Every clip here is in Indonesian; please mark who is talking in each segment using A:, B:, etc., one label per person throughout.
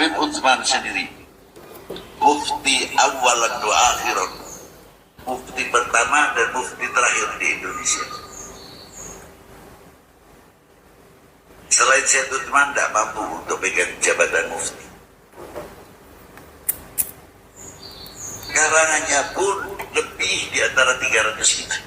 A: Habib Utsman sendiri, mufti awalan wa akhiran, mufti pertama dan mufti terakhir di Indonesia. Selain Syed Utsman tidak mampu untuk pegang jabatan mufti. Karangannya pun lebih di antara 300 kita.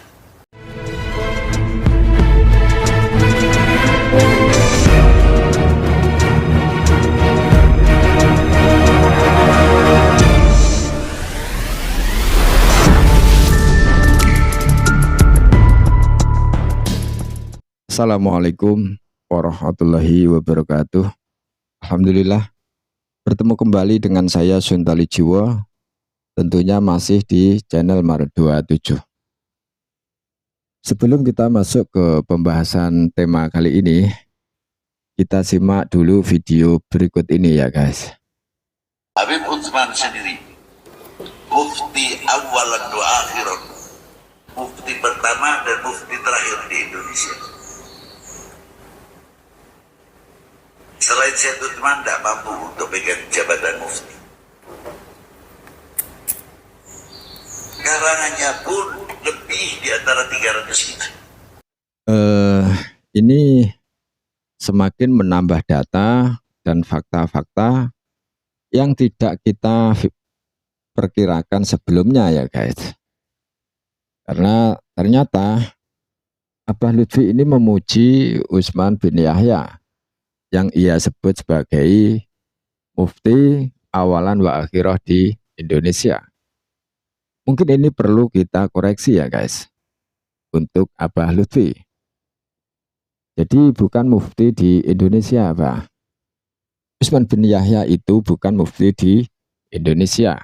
B: Assalamualaikum warahmatullahi wabarakatuh. Alhamdulillah bertemu kembali dengan saya Suntali Jiwo, tentunya masih di channel Maret 27. Sebelum kita masuk ke pembahasan tema kali ini, kita simak dulu video berikut ini ya guys.
A: Habib Utsman sendiri, mufti awalan wa akhiran, mufti pertama dan mufti terakhir di Indonesia. Selain Syed Utsman tidak mampu untuk pegang jabatan mufti. Karangannya pun lebih di antara 300 kita.
B: Ini semakin menambah data dan fakta-fakta yang tidak kita perkirakan sebelumnya ya guys. Karena ternyata Abah Lutfi ini memuji Utsman bin Yahya yang ia sebut sebagai mufti awalan wa akhirah di Indonesia. Mungkin ini perlu kita koreksi ya guys, untuk Abah Lutfi. Jadi bukan mufti di Indonesia Abah. Utsman bin Yahya itu bukan mufti di Indonesia.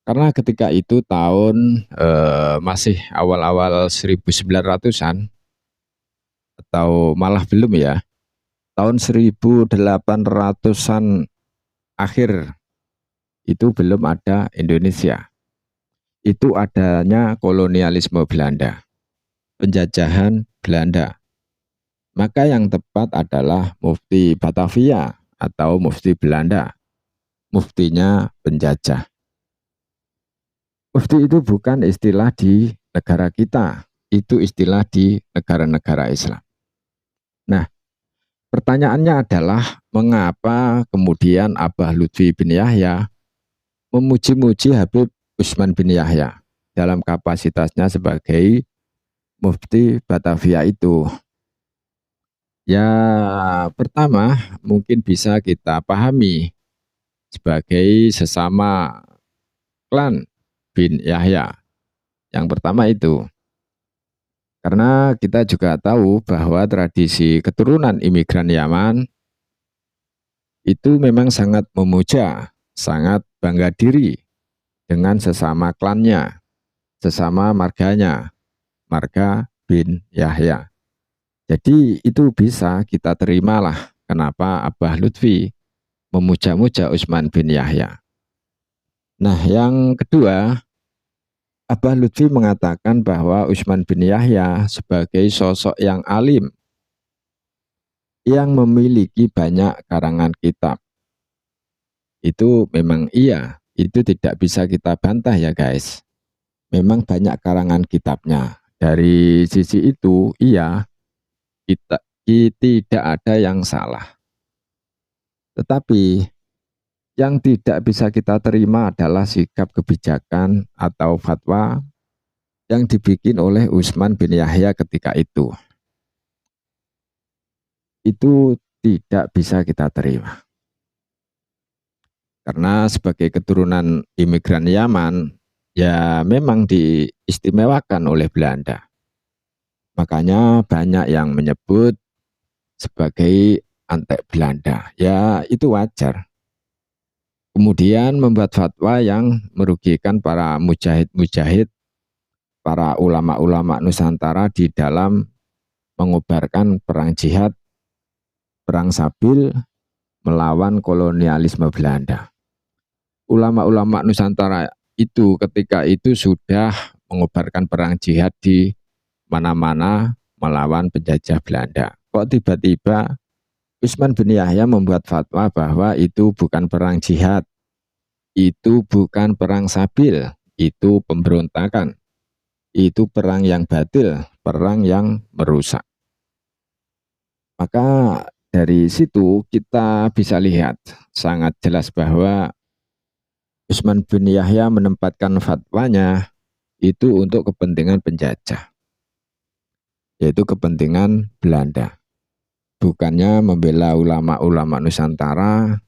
B: Karena ketika itu tahun masih awal-awal 1900-an, atau malah belum ya, tahun 1800-an akhir itu belum ada Indonesia. Itu adanya kolonialisme Belanda, penjajahan Belanda. Maka yang tepat adalah mufti Batavia atau mufti Belanda. Muftinya penjajah. Mufti itu bukan istilah di negara kita, itu istilah di negara-negara Islam. Nah, pertanyaannya adalah mengapa kemudian Abah Lutfi bin Yahya memuji-muji Habib Utsman bin Yahya dalam kapasitasnya sebagai mufti Batavia itu? Ya, pertama mungkin bisa kita pahami sebagai sesama klan bin Yahya. Yang pertama itu, karena kita juga tahu bahwa tradisi keturunan imigran Yaman itu memang sangat memuja, sangat bangga diri dengan sesama klannya, sesama marganya, marga bin Yahya. Jadi itu bisa kita terimalah kenapa Abah Lutfi memuja-muja Utsman bin Yahya. Nah, yang kedua, Abah Lutfi mengatakan bahwa Utsman bin Yahya sebagai sosok yang alim, yang memiliki banyak karangan kitab. Itu memang iya, itu tidak bisa kita bantah ya guys. Memang banyak karangan kitabnya. Dari sisi itu, iya, tidak ada yang salah. Tetapi yang tidak bisa kita terima adalah sikap kebijakan atau fatwa yang dibikin oleh Utsman bin Yahya ketika itu. Itu tidak bisa kita terima. Karena sebagai keturunan imigran Yaman, ya memang diistimewakan oleh Belanda. Makanya banyak yang menyebut sebagai antek Belanda. Ya itu wajar. Kemudian membuat fatwa yang merugikan para mujahid-mujahid, para ulama-ulama Nusantara di dalam mengobarkan perang jihad, perang sabil melawan kolonialisme Belanda. Ulama-ulama Nusantara itu ketika itu sudah mengobarkan perang jihad di mana-mana melawan penjajah Belanda. Kok tiba-tiba Utsman bin Yahya membuat fatwa bahwa itu bukan perang jihad, itu bukan perang sabil, itu pemberontakan, itu perang yang batil, perang yang merusak. Maka dari situ kita bisa lihat sangat jelas bahwa Utsman bin Yahya menempatkan fatwanya itu untuk kepentingan penjajah, yaitu kepentingan Belanda. Bukannya membela ulama-ulama Nusantara,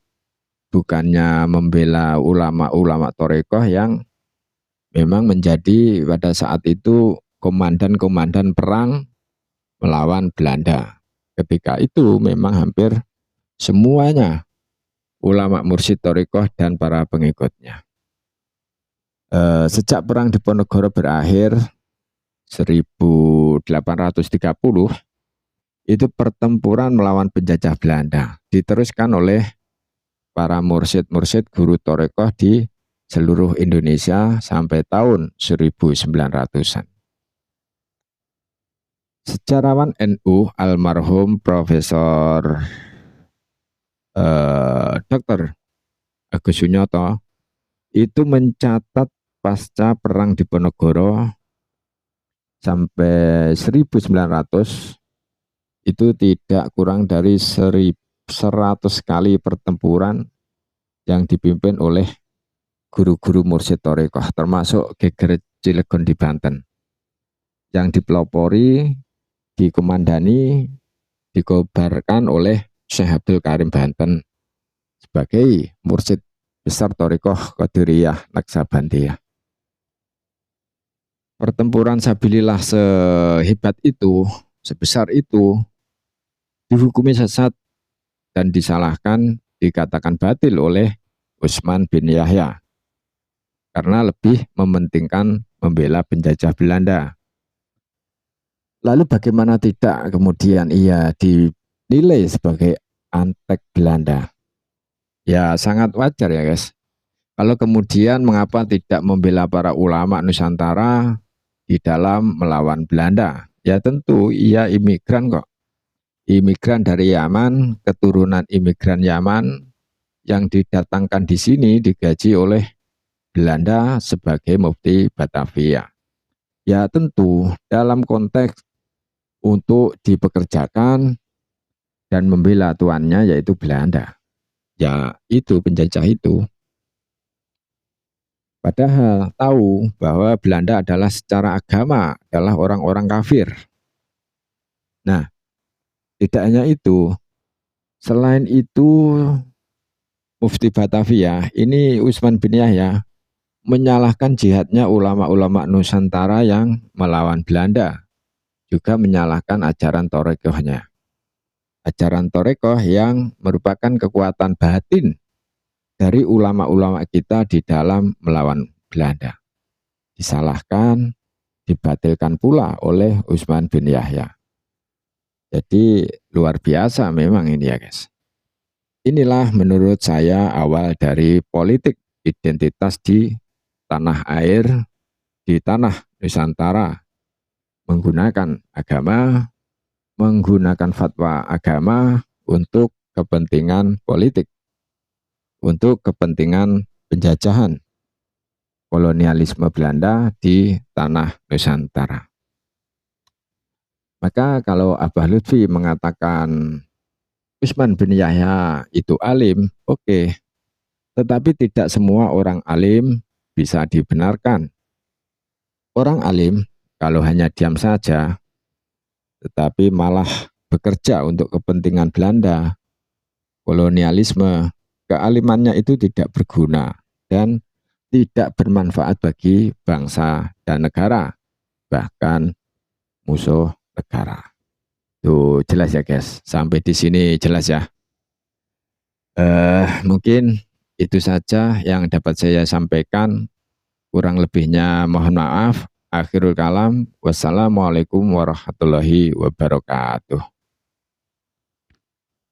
B: bukannya membela ulama-ulama Torekoh yang memang menjadi pada saat itu komandan-komandan perang melawan Belanda. Ketika itu memang hampir semuanya ulama mursyid Torekoh dan para pengikutnya. Sejak perang Diponegoro berakhir 1830, itu pertempuran melawan penjajah Belanda diteruskan oleh para mursyid-mursyid guru Torekoh di seluruh Indonesia sampai tahun 1900-an. Sejarawan NU almarhum Profesor Dr. Agus Sunyoto itu mencatat pasca perang Diponegoro sampai 1900 itu tidak kurang dari 100 kali pertempuran yang dipimpin oleh guru-guru mursyid Torekoh, termasuk Geger Cilegon di Banten, yang dipelopori, dikomandani, dikobarkan oleh Syekh Abdul Karim Banten sebagai mursyid besar Torekoh Qadiriyah Naksabandiyah. Pertempuran sabilillah sehebat itu, sebesar itu, dihukumi sesat dan disalahkan, dikatakan batil oleh Utsman bin Yahya karena lebih mementingkan membela penjajah Belanda. Lalu bagaimana tidak kemudian ia dinilai sebagai antek Belanda? Ya sangat wajar ya guys. Kalau kemudian mengapa tidak membela para ulama Nusantara di dalam melawan Belanda? Ya tentu ia imigran kok. Imigran dari Yaman, keturunan imigran Yaman yang didatangkan di sini digaji oleh Belanda sebagai mufti Batavia. Ya tentu dalam konteks untuk dipekerjakan dan membela tuannya yaitu Belanda. Ya itu penjajah itu. Padahal tahu bahwa Belanda adalah secara agama adalah orang-orang kafir. Nah, tidak hanya itu, selain itu Mufti Batavia ini Utsman bin Yahya menyalahkan jihadnya ulama-ulama Nusantara yang melawan Belanda, juga menyalahkan ajaran Torekohnya. Ajaran Torekoh yang merupakan kekuatan batin dari ulama-ulama kita di dalam melawan Belanda. Disalahkan, dibatilkan pula oleh Utsman bin Yahya. Jadi luar biasa memang ini ya guys. Inilah menurut saya awal dari politik identitas di tanah air, di tanah Nusantara, menggunakan agama, menggunakan fatwa agama untuk kepentingan politik, untuk kepentingan penjajahan kolonialisme Belanda di tanah Nusantara. Maka kalau Abah Lutfi mengatakan Utsman bin Yahya itu alim, oke. Tetapi tidak semua orang alim bisa dibenarkan. Orang alim kalau hanya diam saja, tetapi malah bekerja untuk kepentingan Belanda, kolonialisme, kealimannya itu tidak berguna dan tidak bermanfaat bagi bangsa dan negara, bahkan musuh negara. Tuh jelas ya guys, sampai di sini jelas ya. Mungkin itu saja yang dapat saya sampaikan. Kurang lebihnya mohon maaf. Akhirul kalam. Wassalamualaikum warahmatullahi wabarakatuh.